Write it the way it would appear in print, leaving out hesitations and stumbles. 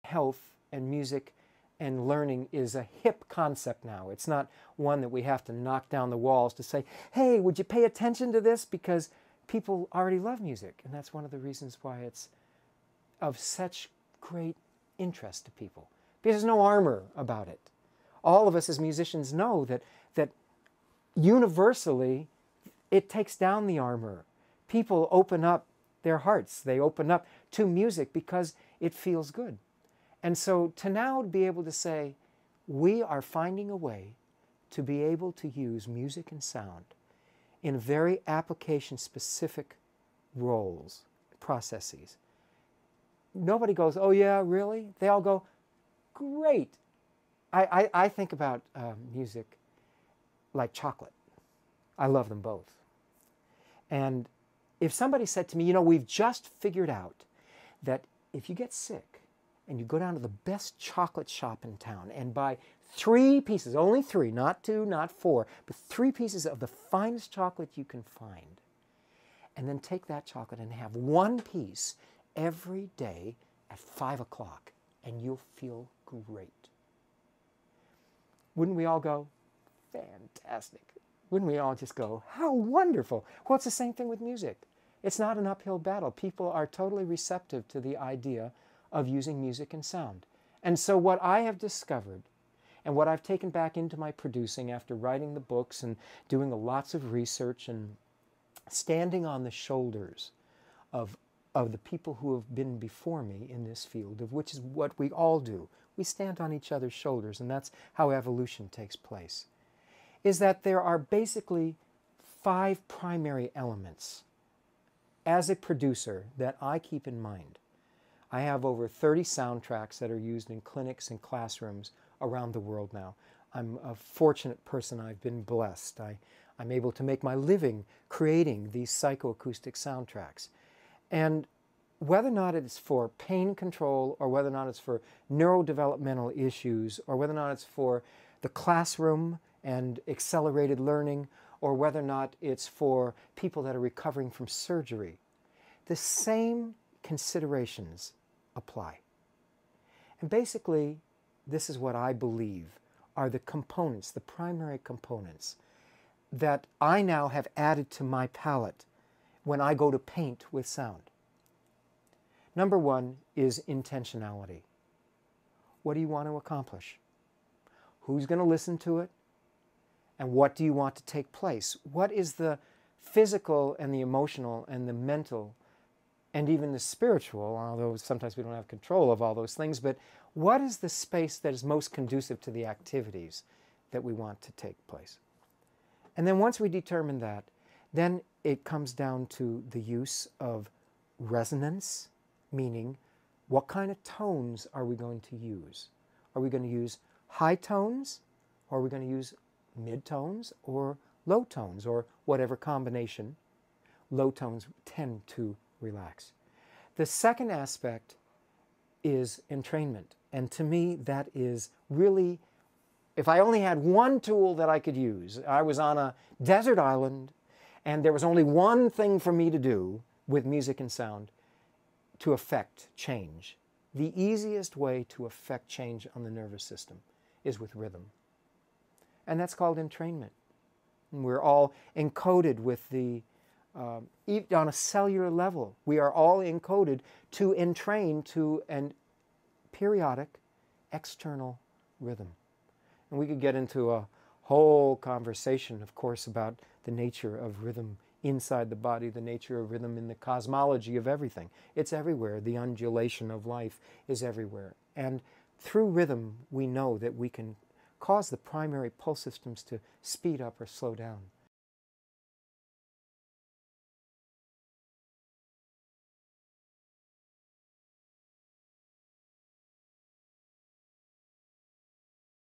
health and music and learning is a hip concept now. It's not one that we have to knock down the walls to say, hey, would you pay attention to this? Because people already love music. And that's one of the reasons why it's of such great interest to people. Because there's no armor about it. All of us as musicians know that universally it takes down the armor. People open up their hearts. They open up to music because it feels good. And so to now be able to say, we are finding a way to be able to use music and sound in very application-specific roles, processes. Nobody goes, oh yeah, really? They all go, great. I think about music like chocolate. I love them both. And if somebody said to me, you know, we've just figured out that if you get sick and you go down to the best chocolate shop in town and buy 3 pieces, only 3, not 2, not 4, but 3 pieces of the finest chocolate you can find, and then take that chocolate and have 1 piece every day at 5 o'clock, and you'll feel great. Wouldn't we all go, fantastic? Wouldn't we all just go, how wonderful? Well, it's the same thing with music. It's not an uphill battle. People are totally receptive to the idea of using music and sound. And so what I have discovered, and what I've taken back into my producing after writing the books and doing lots of research and standing on the shoulders of the people who have been before me in this field, of which is what we all do. We stand on each other's shoulders, and that's how evolution takes place, is that there are basically 5 primary elements as a producer that I keep in mind. I have over 30 soundtracks that are used in clinics and classrooms around the world now. I'm a fortunate person. I've been blessed. I'm able to make my living creating these psychoacoustic soundtracks. And whether or not it's for pain control, or whether or not it's for neurodevelopmental issues, or whether or not it's for the classroom and accelerated learning, or whether or not it's for people that are recovering from surgery, the same considerations apply. And basically, this is what I believe are the components, the primary components, that I now have added to my palette when I go to paint with sound. Number 1 is intentionality. What do you want to accomplish? Who's going to listen to it? And what do you want to take place? What is the physical and the emotional and the mental and even the spiritual, although sometimes we don't have control of all those things, but what is the space that is most conducive to the activities that we want to take place? And then once we determine that, then it comes down to the use of resonance, meaning what kind of tones are we going to use? Are we going to use high tones, or are we going to use mid-tones or low tones, or whatever combination? Low tones tend to relax. The second aspect is entrainment. And to me, that is really, if I only had one tool that I could use, I was on a desert island and there was only one thing for me to do with music and sound to affect change. The easiest way to affect change on the nervous system is with rhythm. And that's called entrainment. And we're all encoded with the, on a cellular level, we are all encoded to entrain to an periodic external rhythm. And we could get into a whole conversation, of course, about the nature of rhythm inside the body, the nature of rhythm in the cosmology of everything. It's everywhere. The undulation of life is everywhere. And through rhythm, we know that we can cause the primary pulse systems to speed up or slow down.